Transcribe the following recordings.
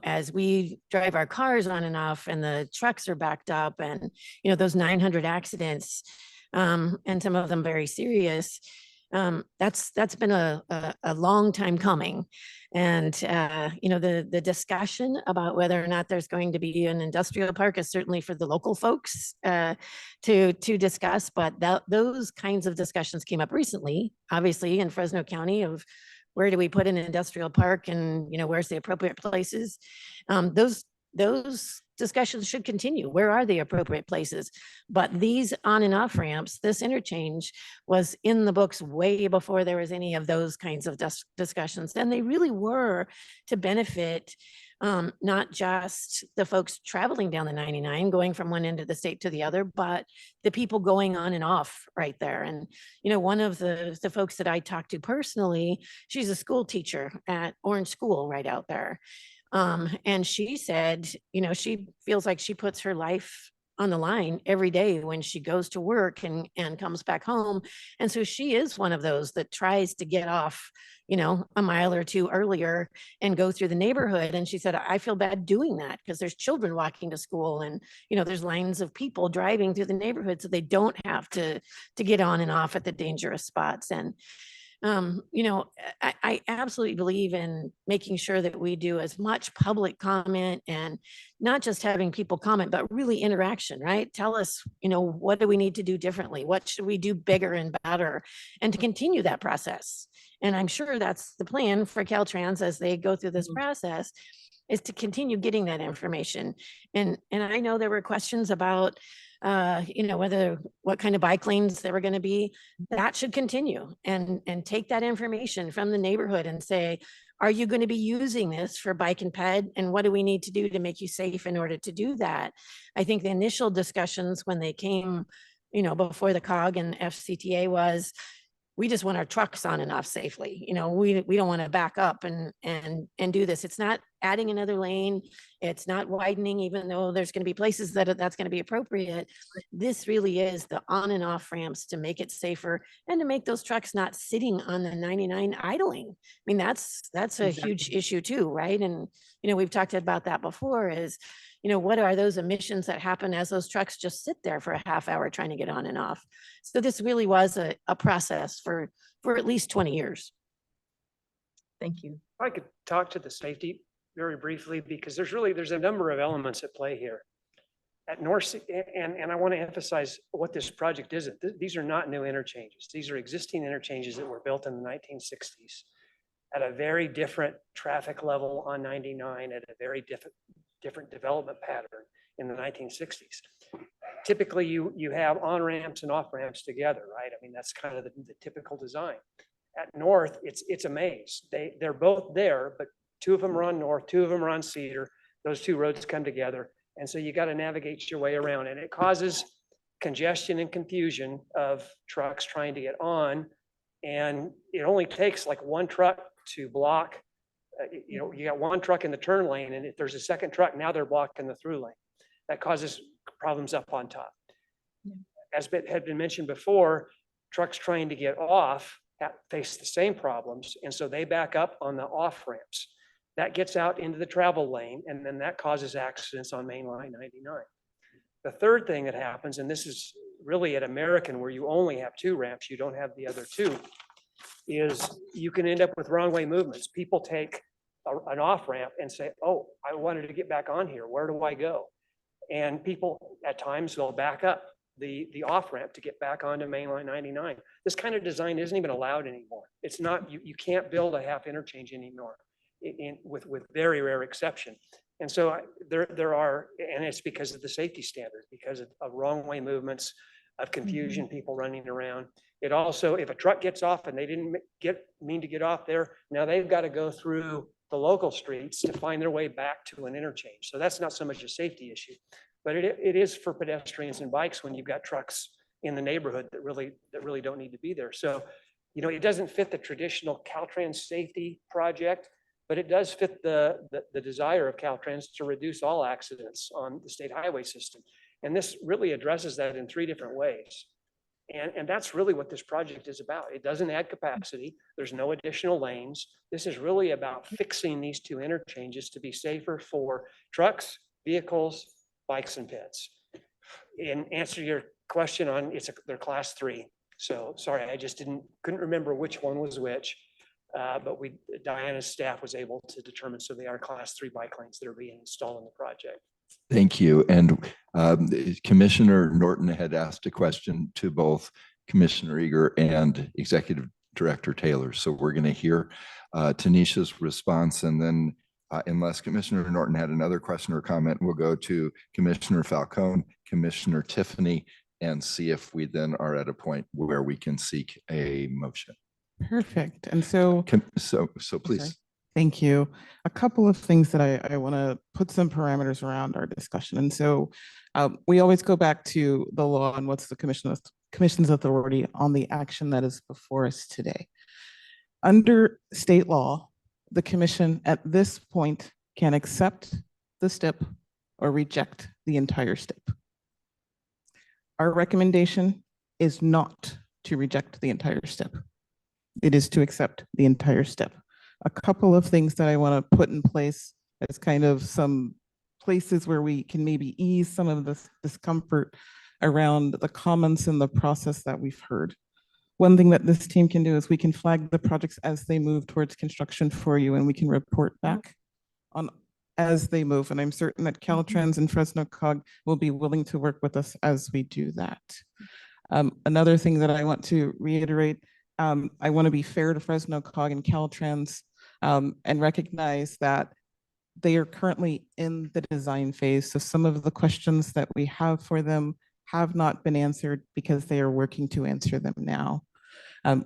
as we drive our cars on and off and the trucks are backed up and, those 900 accidents, and some of them very serious, that's been a long time coming. And, the discussion about whether or not there's going to be an industrial park is certainly for the local folks to discuss. But those kinds of discussions came up recently, obviously, in Fresno County of where do we put an industrial park and, where's the appropriate places? Those discussions should continue. Where are the appropriate places? But these on and off ramps, this interchange was in the books way before there was any of those kinds of discussions. And they really were to benefit not just the folks traveling down the 99, going from one end of the state to the other, but the people going on and off right there. And, one of the folks that I talked to personally, she's a school teacher at Orange School right out there. And she said, she feels like she puts her life on the line every day when she goes to work and comes back home. And so she is one of those that tries to get off, a mile or two earlier and go through the neighborhood. And she said, I feel bad doing that because there's children walking to school and, there's lines of people driving through the neighborhood. So they don't have to get on and off at the dangerous spots. And I absolutely believe in making sure that we do as much public comment and not just having people comment, but really interaction, right? Tell us, what do we need to do differently? What should we do bigger and better? And to continue that process. And I'm sure that's the plan for Caltrans as they go through this process, is to continue getting that information. And I know there were questions about what kind of bike lanes there were going to be. That should continue and take that information from the neighborhood and say, are you going to be using this for bike and ped? And what do we need to do to make you safe in order to do that? I think the initial discussions when they came, before the COG and FCTA was, we just want our trucks on and off safely. We don't want to back up and do this. It's not adding another lane. It's not widening, even though there's going to be places that's going to be appropriate. This really is the on and off ramps to make it safer and to make those trucks not sitting on the 99 idling. I mean, that's a huge issue too, right? And, we've talked about that before is, what are those emissions that happen as those trucks just sit there for a half hour trying to get on and off? So this really was a process for at least 20 years. Thank you. I could talk to the safety very briefly because there's a number of elements at play here. At North, and I want to emphasize what this project isn't. These are not new interchanges. These are existing interchanges that were built in the 1960s at a very different traffic level on 99, at a very different development pattern in the 1960s. Typically, you have on-ramps and off-ramps together, right? I mean, that's kind of the typical design. At North, it's a maze. They're both there, but two of them are on North, two of them are on Cedar. Those two roads come together. And so you got to navigate your way around, and it causes congestion and confusion of trucks trying to get on. And it only takes like one truck to block. You got one truck in the turn lane, and if there's a second truck, now they're blocking the through lane. That causes problems up on top. Yeah. As had been mentioned before, trucks trying to get off face the same problems, and so they back up on the off ramps. That gets out into the travel lane, and then that causes accidents on Main Line 99. The third thing that happens, and this is really at American where you only have two ramps, you don't have the other two, is you can end up with wrong way movements. People take an off ramp and say, oh, I wanted to get back on here. Where do I go? And people at times will back up the off ramp to get back onto Main Line 99. This kind of design isn't even allowed anymore. It's not, you can't build a half interchange anymore with very rare exception. And so there are, and it's because of the safety standards, because of wrong way movements, of confusion, people running around. It also, if a truck gets off and they didn't mean to get off there, now they've got to go through the local streets to find their way back to an interchange. So that's not so much a safety issue, but it is for pedestrians and bikes when you've got trucks in the neighborhood that really don't need to be there. So, it doesn't fit the traditional Caltrans safety project, but it does fit the desire of Caltrans to reduce all accidents on the state highway system. And this really addresses that in three different ways. And that's really what this project is about. It doesn't add capacity. There's no additional lanes. This is really about fixing these two interchanges to be safer for trucks, vehicles, bikes, and pets. In answer to your question on, they're class 3. So sorry, I just couldn't remember which one was which. But Diana's staff was able to determine, so they are class 3 bike lanes that are being installed in the project. Thank you. And Commissioner Norton had asked a question to both Commissioner Eager and Executive Director Taylor. So we're going to hear Tanisha's response, and then unless Commissioner Norton had another question or comment, we'll go to Commissioner Falcone, Commissioner Tiffany, and see if we then are at a point where we can seek a motion. Perfect. And so, So please. Okay. Thank you. A couple of things that I want to put some parameters around our discussion. And so we always go back to the law and what's the commission's authority on the action that is before us today. Under state law, the commission at this point can accept the STIP or reject the entire STIP. Our recommendation is not to reject the entire STIP. It is to accept the entire STIP. A couple of things that I want to put in place as kind of some places where we can maybe ease some of this discomfort around the comments and the process that we've heard. One thing that this team can do is we can flag the projects as they move towards construction for you, and we can report back on as they move. And I'm certain that Caltrans and Fresno Cog will be willing to work with us as we do that. Another thing that I want to reiterate, I want to be fair to Fresno Cog and Caltrans and recognize that they are currently in the design phase. So some of the questions that we have for them have not been answered because they are working to answer them now.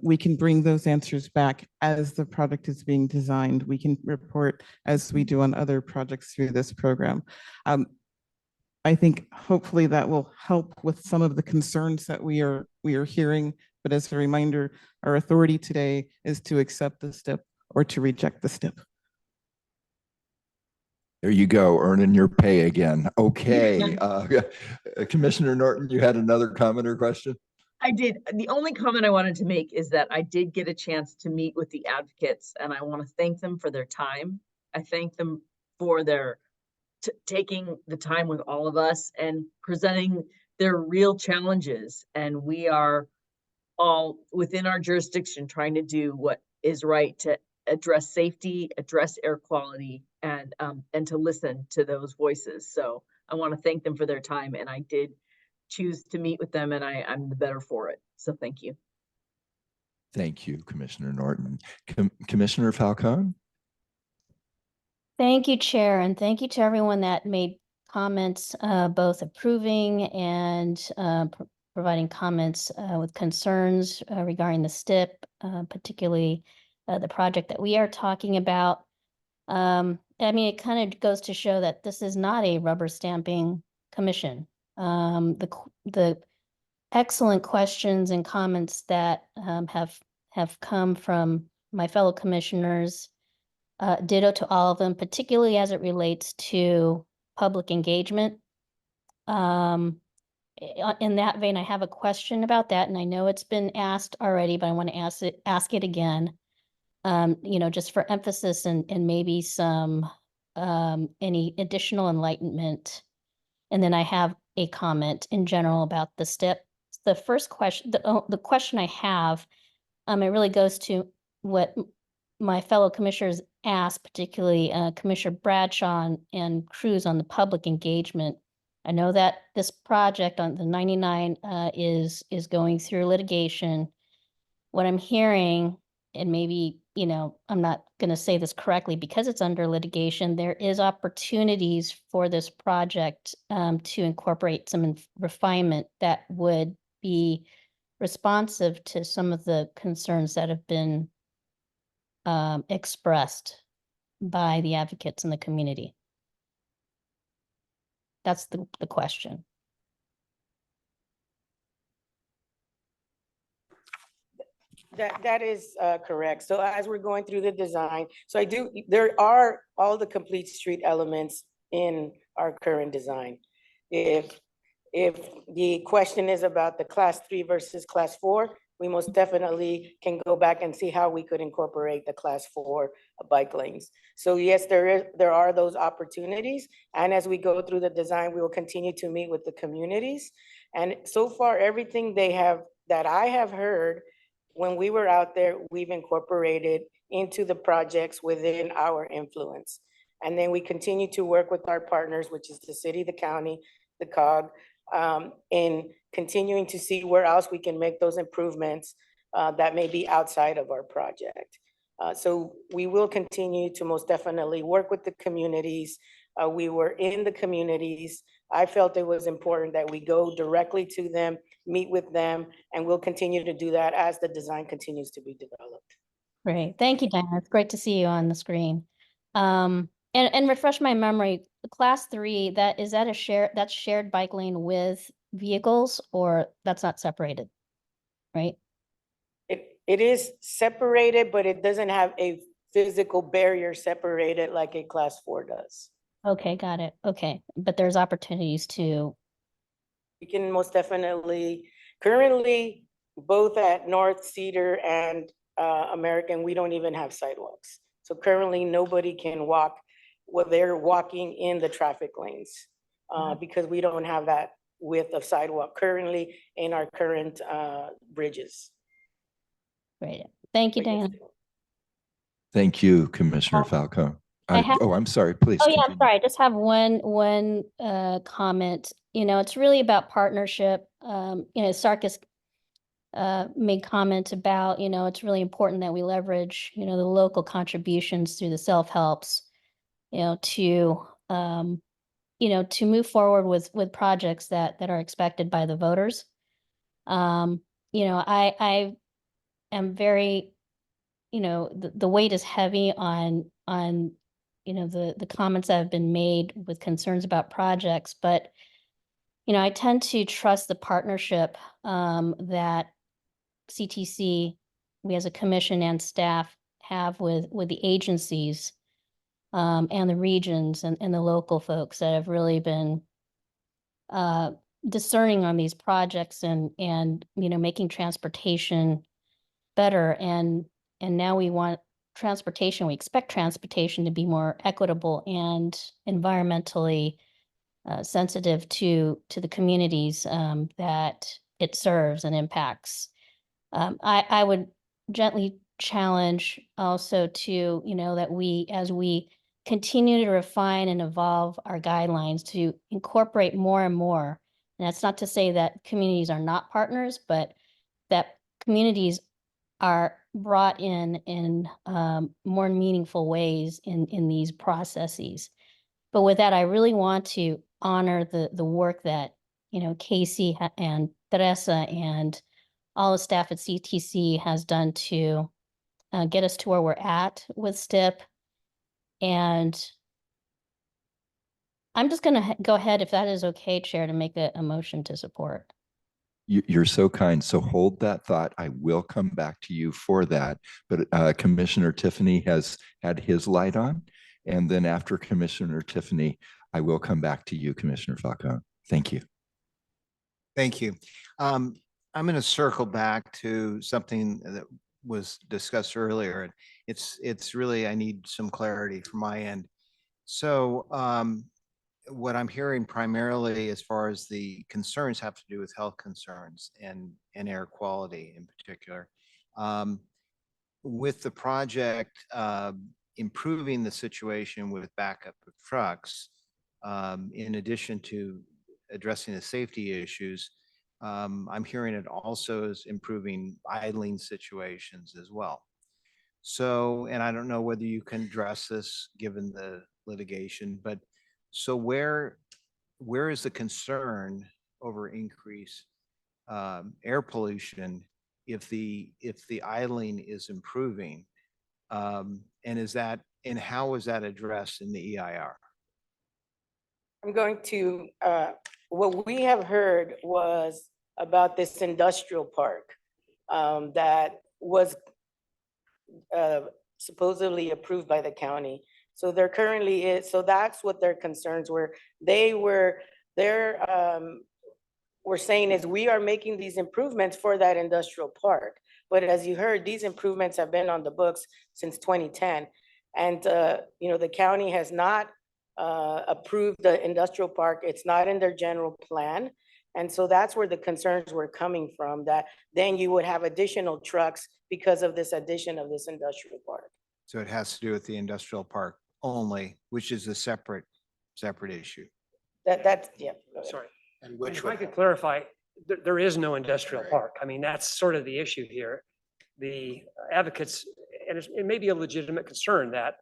We can bring those answers back as the project is being designed. We can report as we do on other projects through this program. I think hopefully that will help with some of the concerns that we are hearing. But as a reminder, our authority today is to accept the STIP or to reject the STIP. There you go, earning your pay again. Okay. Commissioner Norton, you had another comment or question? I did. The only comment I wanted to make is that I did get a chance to meet with the advocates, and I want to thank them for their time. I thank them for their taking the time with all of us and presenting their real challenges. And we are all within our jurisdiction trying to do what is right to address safety, address air quality, and to listen to those voices. So I want to thank them for their time, and I did choose to meet with them, and I'm the better for it. So thank you. Thank you, Commissioner Norton. Commissioner Falcone? Thank you, Chair, and thank you to everyone that made comments, both approving and providing comments with concerns regarding the STIP, particularly the project that we are talking about. I mean, it kind of goes to show that this is not a rubber stamping commission. The excellent questions and comments that have come from my fellow commissioners, ditto to all of them, particularly as it relates to public engagement. In that vein, I have a question about that, and I know it's been asked already, but I want to ask it again. Just for emphasis and maybe some any additional enlightenment. And then I have a comment in general about the STIP. The first question, the question I have, it really goes to what my fellow commissioners asked, particularly Commissioner Bradshaw and Cruz on the public engagement. I know that this project on the 99 is going through litigation. What I'm hearing, and maybe, I'm not going to say this correctly because it's under litigation, there is opportunities for this project to incorporate some refinement that would be responsive to some of the concerns that have been expressed by the advocates in the community. That's the question. That is correct. So as we're going through the design, there are all the complete street elements in our current design. If If the question is about the class 3 versus class 4, we most definitely can go back and see how we could incorporate the class 4 bike lanes. So yes, there are those opportunities. And as we go through the design, we will continue to meet with the communities. And so far, everything that I have heard, when we were out there, we've incorporated into the projects within our influence. And then we continue to work with our partners, which is the city, the county, the COG, in continuing to see where else we can make those improvements that may be outside of our project. So we will continue to most definitely work with the communities. We were in the communities. I felt it was important that we go directly to them, meet with them, and we'll continue to do that as the design continues to be developed. Great. Thank you, Diana. It's great to see you on the screen. And refresh my memory, the class 3, that's shared bike lane with vehicles, or that's not separated, right? It is separated, but it doesn't have a physical barrier separated like a class 4 does. Okay, got it. Okay, but there's opportunities to, We can most definitely, currently, both at North Cedar and American, we don't even have sidewalks. So currently, nobody can walk, they're walking in the traffic lanes because we don't have that width of sidewalk currently in our current bridges. great. Thank you, But yes, Diana. Thank you, Commissioner Falcone. Oh, I'm sorry, please. Oh, yeah, I'm continue. sorry. I just have one comment. You know, it's really about partnership. Sarkis made comment about, it's really important that we leverage, the local contributions through the self-helps, to move forward with projects that are expected by the voters. I am very, the weight is heavy on the comments that have been made with concerns about projects, but I tend to trust the partnership that CTC, we as a commission and staff have with the agencies and the regions and the local folks that have really been discerning on these projects and making transportation better. And now we want transportation, we expect transportation to be more equitable and environmentally sensitive to the communities that it serves and impacts. I would gently challenge also to, that as we continue to refine and evolve our guidelines, to incorporate more and more. And that's not to say that communities are not partners, but that communities are brought in more meaningful ways in these processes. But with that, I really want to honor the work that, Casey and Teresa and all the staff at CTC has done to get us to where we're at with STIP. And I'm just going to go ahead, if that is okay, Chair, to make a motion to support. You're so kind. So hold that thought. I will come back to you for that. But Commissioner Tiffany has had his light on. And then after Commissioner Tiffany, I will come back to you, Commissioner Falcone. Thank you. Thank you. I'm going to circle back to something that was discussed earlier. It's really, I need some clarity from my end. So what I'm hearing primarily as far as the concerns have to do with health concerns and air quality in particular. With the project improving the situation with backup of trucks, in addition to addressing the safety issues, I'm hearing it also is improving idling situations as well. So, and I don't know whether you can address this given the litigation, but so where is the concern over increased air pollution if the idling is improving? And how is that addressed in the EIR? I'm going to, what we have heard was about this industrial park that was supposedly approved by the county. So there currently is, so that's what their concerns were. Their we're saying is we are making these improvements for that industrial park. But as you heard, these improvements have been on the books since 2010. And, the county has not approved the industrial park. It's not in their general plan. And so that's where the concerns were coming from, that then you would have additional trucks because of this addition of this industrial park. So it has to do with the industrial park only, which is a separate issue. That's, yeah. go ahead. Sorry. And And which if I could clarify, there is no industrial park. I mean, that's sort of the issue here. The advocates, and it may be a legitimate concern that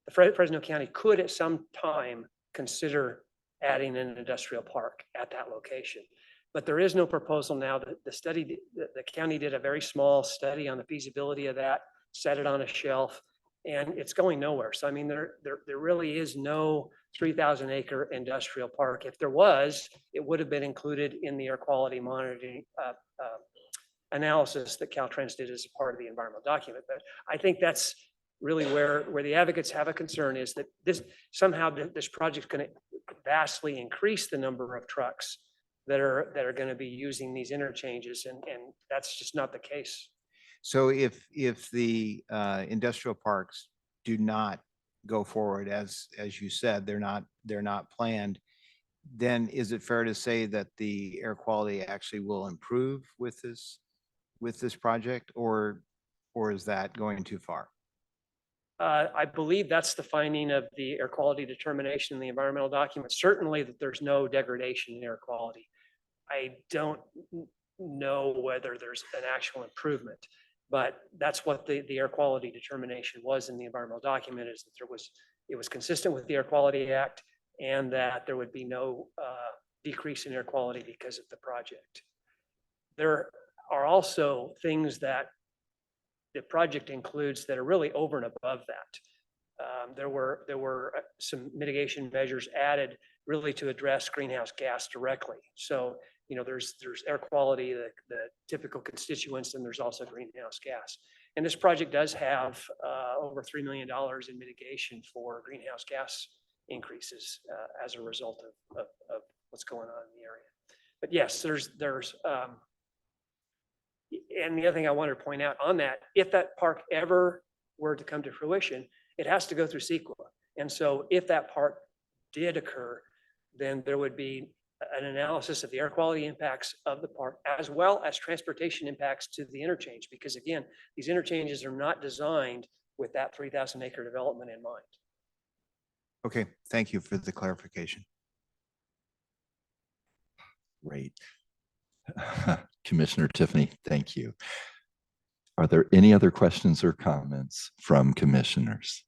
the Fresno County could at some time consider adding an industrial park at that location. But there is no proposal now. The county did a very small study on the feasibility of that, set it on a shelf, and it's going nowhere. So I mean, there really is no 3,000 acre industrial park. If there was, it would have been included in the air quality monitoring analysis that Caltrans did as a part of the environmental document. But I think that's really where the advocates have a concern, is that this project's going to vastly increase the number of trucks that are going to be using these interchanges, and that's just not the case. So if the industrial parks do not go forward, as you said, they're not planned, then is it fair to say that the air quality actually will improve with this project, or is that going too far? I believe that's the finding of the air quality determination in the environmental document. Certainly that there's no degradation in air quality. I don't know whether there's an actual improvement, but that's what the air quality determination was in the environmental document, is that it was consistent with the Air Quality Act, and that there would be no decrease in air quality because of the project. There are also things that the project includes that are really over and above that. There were some mitigation measures added really to address greenhouse gas directly. So, there's air quality, the typical constituents, and there's also greenhouse gas. And this project does have over $3 million in mitigation for greenhouse gas increases as a result of what's going on in the area. But yes, there's and the other thing I wanted to point out on that, if that park ever were to come to fruition, it has to go through CEQA. And so if that park did occur, then there would be an analysis of the air quality impacts of the park, as well as transportation impacts to the interchange. Because again, these interchanges are not designed with that 3,000 acre development in mind. Okay, thank you for the clarification. Great. Commissioner Tiffany, thank you. Are there any other questions or comments from commissioners?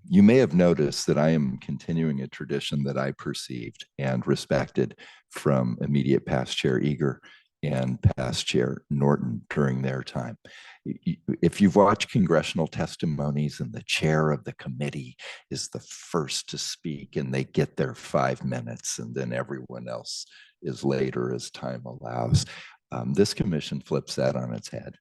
You may have noticed that I am continuing a tradition that I perceived and respected from immediate past Chair Eager and past Chair Norton during their time. If you've watched congressional testimonies and the chair of the committee is the first to speak and they get their 5 minutes and then everyone else is later as time allows, this commission flips that on its head.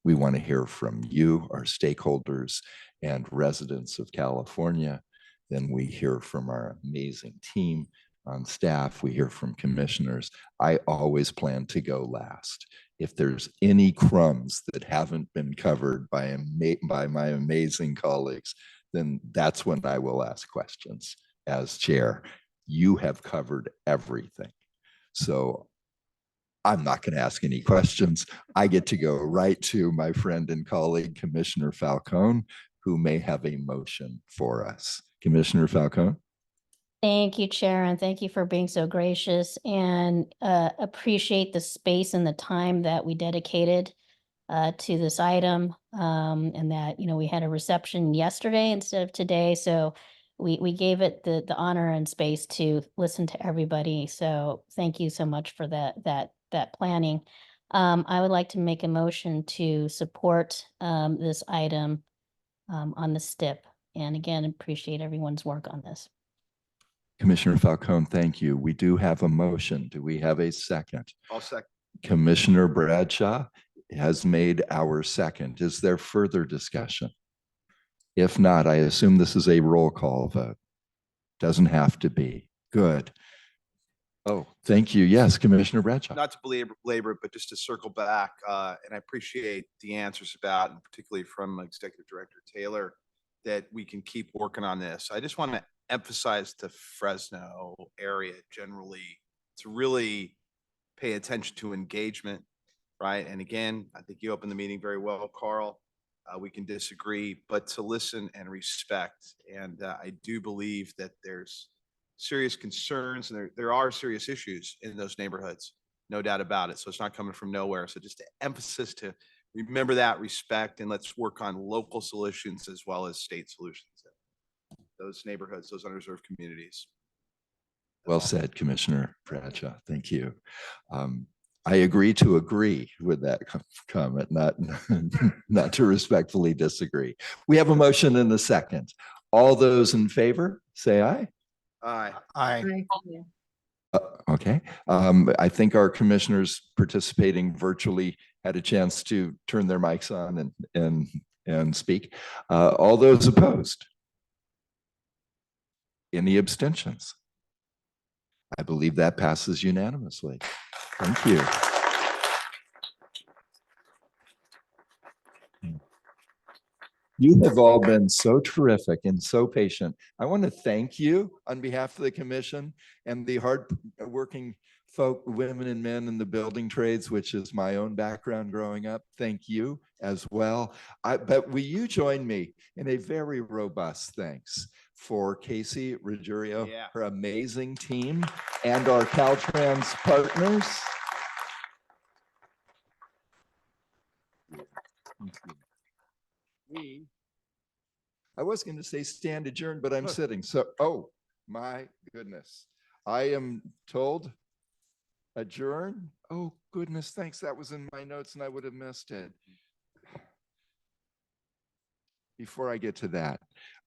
We want to hear from you, our stakeholders and residents of California. Then we hear from our amazing team on staff. We hear from commissioners. I always plan to go last. If there's any crumbs that haven't been covered by my amazing colleagues, then that's when I will ask questions as chair. You have covered everything. So I'm not going to ask any questions. I get to go right to my friend and colleague, Commissioner Falcone, who may have a motion for us. Commissioner Falcone. Thank you, Chair, and thank you for being so gracious, and appreciate the space and the time that we dedicated to this item, and that, we had a reception yesterday instead of today. So we gave it the honor and space to listen to everybody. So thank you so much for that planning. I would like to make a motion to support this item on the STIP. And again, appreciate everyone's work on this. Commissioner Falcone, thank you. We do have a motion. Do we have a second? I'll second. Commissioner Bradshaw has made our second. Is there further discussion? If not, I assume this is a roll call vote. Doesn't have to be. Good. Oh, thank you. Yes, Commissioner Bradshaw. Not to belabor it, but just to circle back, and I appreciate the answers about, and particularly from Executive Director Taylor, that we can keep working on this. I just want to emphasize the Fresno area generally to really pay attention to engagement, right? And again, I think you opened the meeting very well, Carl. We can disagree, but to listen and respect. And I do believe that there's serious concerns and there are serious issues in those neighborhoods, no doubt about it. So it's not coming from nowhere. So just the emphasis to remember that respect, and let's work on local solutions as well as state solutions. Those neighborhoods, those underserved communities. Well said, Commissioner Bradshaw. Thank you. I agree to agree with that comment, not to respectfully disagree. We have a motion and a second. All those in favor, say aye. Aye. Aye. Okay. I think our commissioners participating virtually had a chance to turn their mics on and speak. All those opposed? Any abstentions? I believe that passes unanimously. Thank you. You have all been so terrific and so patient. I want to thank you on behalf of the commission and the hard-working folk, women and men in the building trades, which is my own background growing up. Thank you as well. But will you join me in a very robust thanks for Casey Ruggiero, her amazing team, and our Caltrans partners. I was going to say stand adjourned, but I'm sitting. So, oh my goodness. I am told adjourn. Oh goodness, thanks. That was in my notes and I would have missed it. Before I get to that,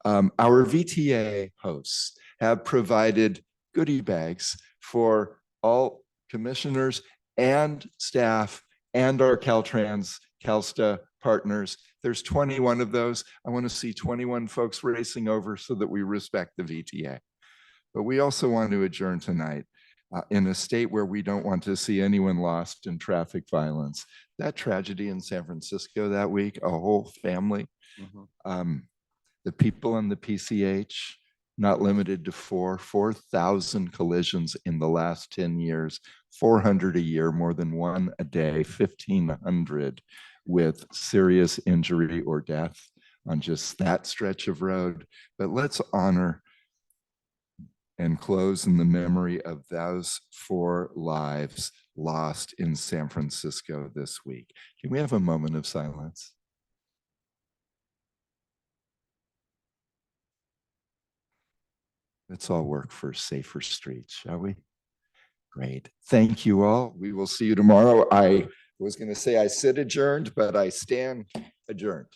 our VTA hosts have provided goodie bags for all commissioners and staff and our Caltrans, CalSTA partners. There's 21 of those. I want to see 21 folks racing over so that we respect the VTA. But we also want to adjourn tonight in a state where we don't want to see anyone lost in traffic violence. That tragedy in San Francisco that week, a whole family, the people on the PCH, not limited to 4,000 collisions in the last 10 years, 400 a year, more than one a day, 1,500 with serious injury or death on just that stretch of road. But let's honor and close in the memory of those 4 lives lost in San Francisco this week. Can we have a moment of silence? Let's all work for safer streets, shall we? Great. Thank you all. We will see you tomorrow. I was going to say I sit adjourned, but I stand adjourned.